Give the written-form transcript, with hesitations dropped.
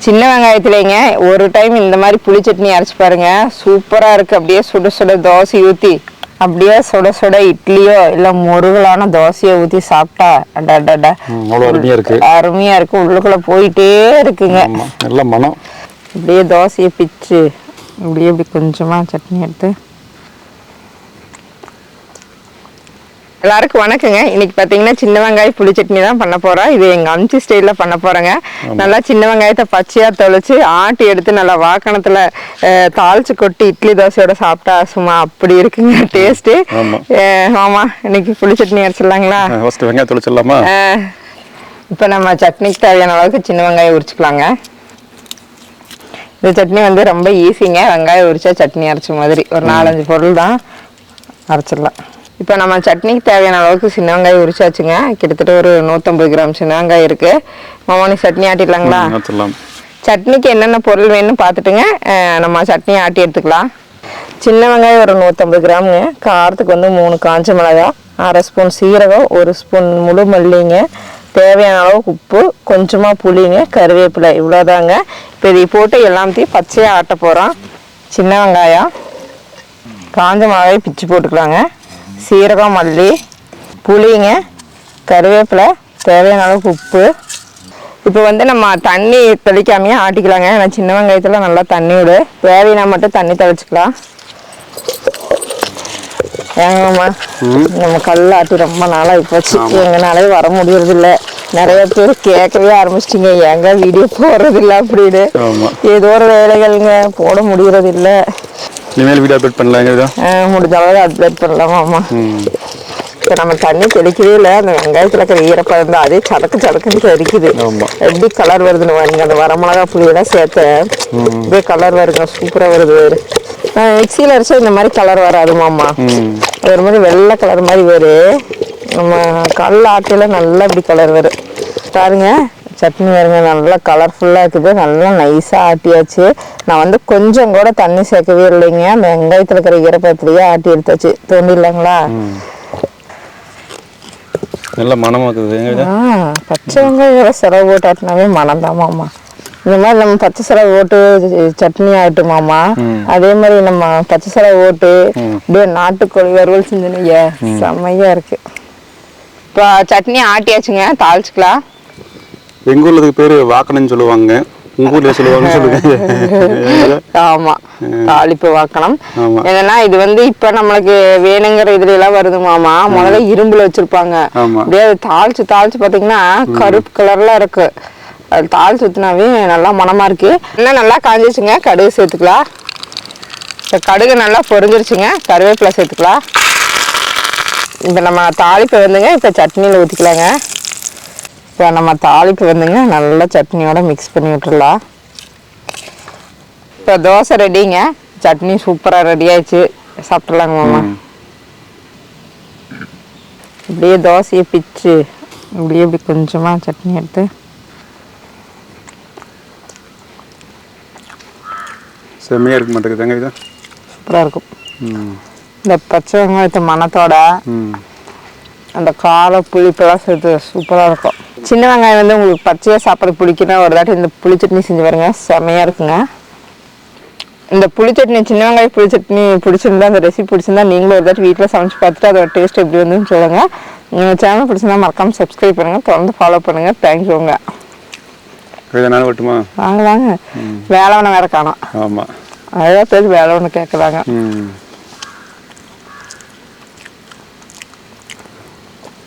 சின்ன வெங்காயத்துலேங்க ஒரு டைம் இந்த மாதிரி புளி சட்னி அரைச்சி பாருங்க, சூப்பராக இருக்குது. அப்படியே சுட சுட தோசை ஊற்றி, அப்படியே சுட சுட இட்லியோ இல்லை முருகலான தோசையை ஊற்றி சாப்பிட்டா அடடா அருமையாக இருக்குது. உள்ளுக்குள்ளே போயிட்டே இருக்குங்க. நல்ல மனம். அப்படியே தோசையை பிச்சு இப்படியே இப்படி கொஞ்சமாக சட்னி எடுத்து. எல்லாருக்கும் வணக்கங்க. இன்னைக்கு பார்த்தீங்கன்னா சின்ன வெங்காய புளி சட்னி தான் பண்ண போகிறோம். இது எங்கள் அம்ச்சி ஸ்டைலில் பண்ண போகிறேங்க. நல்லா சின்ன வெங்காயத்தை பச்சையாக தொளிச்சு ஆட்டி எடுத்து நல்லா வாக்கணத்தில் தாளிச்சு கொட்டி இட்லி தோசையோட சாப்பிட்டா சும்மா அப்படி இருக்குங்க டேஸ்ட்டு. ஆமாம், இன்னைக்கு புளி சட்னி அரைச்சிடலாங்களா? வெங்காயம் தொளிச்சிடலாமா? இப்போ நம்ம சட்னிக்கு தேவையான அளவுக்கு சின்ன வெங்காயம் உரிச்சுக்கலாங்க. இந்த சட்னி வந்து ரொம்ப ஈஸிங்க. வெங்காயம் உரிச்சா சட்னி அரைச்ச மாதிரி ஒரு 4-5 பொருள் தான் அரைச்சிடலாம். இப்போ நம்ம சட்னிக்கு தேவையான அளவுக்கு சின்ன வெங்காயம் உரிச்சாச்சுங்க. கிட்டத்தட்ட ஒரு 150 கிராம் சின்ன வெங்காயம் இருக்குது. மாமானி சட்னி ஆட்டிடலாங்களா? சட்னிக்கு என்னென்ன பொருள் வேணும்னு பார்த்துட்டுங்க நம்ம சட்னி ஆட்டி எடுத்துக்கலாம். சின்ன வெங்காயம் ஒரு 150 கிராமுங்க. காரத்துக்கு வந்து 3 காஞ்ச மிளகாய், 1/2 ஸ்பூன் சீரகம், 1 ஸ்பூன் முழு மல்லிங்க, தேவையான அளவுக்கு உப்பு, கொஞ்சமாக புளிங்க, கருவேப்பிலை, இவ்வளோதாங்க. இப்போ இதை போட்டு எல்லாத்தையும் பச்சையாக ஆட்ட போகிறோம். சின்ன வெங்காயம், காஞ்ச மிளகாய் பிச்சு போட்டுக்கலாங்க, சீரகம், மல்லி, புளிங்க, கருவேப்பிலை, தேவையான அளவுக்கு உப்பு. இப்போ வந்து நம்ம தண்ணி தெளிக்காமையே ஆட்டிக்கலாங்க. ஏன்னா சின்ன வெங்காயத்தில் நல்லா தண்ணி விடு. தேவையான மட்டும் தண்ணி தெளிச்சுக்கலாம். ஏங்கம்மா, நம்ம கல்லாட்டி ரொம்ப நாளாக போச்சு. எங்கனாலே வர முடியறது இல்லை. நிறைய பேர் கேட்கவே ஆரம்பிச்சிட்டிங்க, எங்க வீடியோ போடுறது இல்லை அப்படின்னு. ஏதோ ஒரு வேலைகள்ங்க, போட முடியறது இல்லை. இனிமேல் வீடியோ அப்டேட் பண்ணலாங்க. முடிஞ்ச அளவு அப்டேட் பண்ணலாமாம்மா. இப்போ நம்ம தண்ணி தெளிக்கவே இல்லை. அந்த வெங்காயத்தில் இருக்கிற ஈரப்பதம் தான் அதே சடக்குன்னு தெரிக்குது. எப்படி கலர் வருதுன்னு நீங்கள் அந்த வரமிளகா புளியெல்லாம் சேர்த்து அப்படியே கலர் வருங்க, சூப்பராக வருது. மிக்சியில் அரைச்சா இந்த மாதிரி கலர் வராதுமாம்மா. ஒரு மாதிரி வெள்ளை கலர் மாதிரி வரும். நம்ம கல் ஆட்டில் நல்லா இப்படி கலர் வரும் பாருங்க. சட்னி வருங்க, நல்லா கலர்ஃபுல்லாக இருக்குது. நல்லா நைஸாக ஆட்டியாச்சு. நான் வந்து கொஞ்சம் கூட தண்ணி சேர்க்கவே இல்லைங்க. அந்த வெங்காயத்தில் இருக்கிற ஈரப்பதத்துலேயே ஆட்டி எடுத்தாச்சு. தோண்டிடலாங்களா? நல்ல மனமாக இருக்குது. பச்சை வெங்காயம் செலவு போட்டு ஆட்டினாவே மனம்தாமாம்மா. இந்த மாதிரி நம்ம பச்சை செலவு ஓட்டு சட்னி ஆயிட்டுமாமா. அதே மாதிரி நம்ம பச்சை செலவு ஓட்டு அப்படியே நாட்டுக்கோழி வறுவல் செஞ்சுனீங்க, செம்மையா இருக்கு. இப்போ சட்னி ஆட்டியாச்சுங்க, தாளிச்சுக்கலாம். எங்க ஊர்ல பேரு வாக்கணும்னு சொல்லுவாங்க, உங்க ஊர்ல சொல்லுவாங்க. ஆமா, தாளிப்பு வாக்கணும். என்னன்னா இது வந்து இப்ப நம்மளுக்கு வேணுங்கிற இதுல எல்லாம் வருது மாமா. முதல்ல இரும்புல வச்சிருப்பாங்க. அப்படியே தாளிச்சு பாத்தீங்கன்னா கருப்பு கலர்ல இருக்கு. அது தாளிச்சு ஊற்றினாவே நல்லா மனமாக இருக்குது. இன்னும் நல்லா காஞ்சிச்சுங்க. கடுகு சேர்த்துக்கலாம். இப்போ கடுகு நல்லா பொரிஞ்சிருச்சுங்க. கருவேப்பிலை சேர்த்துக்கலாம். இப்போ நம்ம தாளிப்பு வந்துங்க இப்போ சட்னியில் ஊற்றிக்கலாங்க. இப்போ நம்ம தாளிப்பு வந்துங்க நல்லா சட்னியோட மிக்ஸ் பண்ணி விட்டுடலாம். இப்போ தோசை ரெடிங்க. சட்னி சூப்பராக ரெடி ஆயிடுச்சு. சாப்பிட்றலாங்க மாமா. இப்படியே தோசையை பிச்சு இப்படியே இப்படி கொஞ்சமாக சட்னி எடுத்து செம்மையாக இருக்க மாட்டேங்குதுங்க. இது சூப்பராக இருக்கும். இந்த பச்சை வெங்காயத்து மணத்தோட அந்த கார புளிப்பெல்லாம் சேர்த்து சூப்பராக இருக்கும். சின்ன வெங்காயம் வந்து உங்களுக்கு பச்சையாக சாப்பிட்ற பிடிக்குன்னா ஒரு தாட்டி இந்த புளி சட்னி செஞ்சு பாருங்க, செம்மையாக இருக்குங்க. இந்த புளி சட்னி, சின்ன வெங்காய புளி சட்னி பிடிச்சிருந்தா, அந்த ரெசிபி பிடிச்சிருந்தா நீங்களும் ஒரு தாட்டி வீட்டில் சமைச்சு பார்த்துட்டு அதோட டேஸ்ட் எப்படி வந்துன்னு சொல்லுங்கள். உங்கள் சேனல் பிடிச்சிருந்தா மறக்காமல் சப்ஸ்கிரைப் பண்ணுங்கள், தொடர்ந்து ஃபாலோ பண்ணுங்கள். தேங்க்யூங்க. வாங்க வாங்க, வேலை ஒன்று வேற காணும். ஆமாம், அதான் பேர் வேலை ஒன்று கேட்குறாங்க.